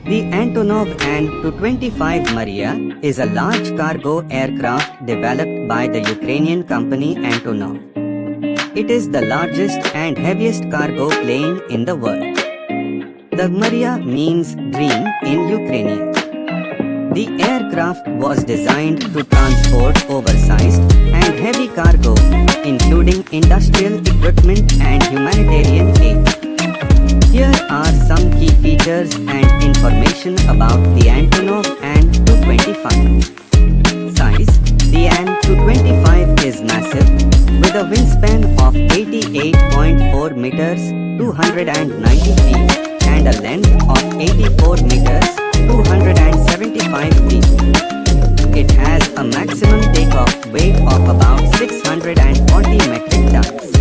The Antonova An 225 Maria is a large cargo aircraft developed by the Ukrainian company Antonov. It is the largest and heaviest cargo plane in the world. The Maria means dream in Ukrainian. The aircraft was designed to transport oversized and heavy cargo, including industrial equipment and humanitarian aid. Here are some key features and information about the Antonova An 225. Size: the An 225 is massive, with a wingspan of 88.4 meters (290 feet) and a length of 84 meters (275 feet). It has a maximum takeoff weight of about 640 metric tons.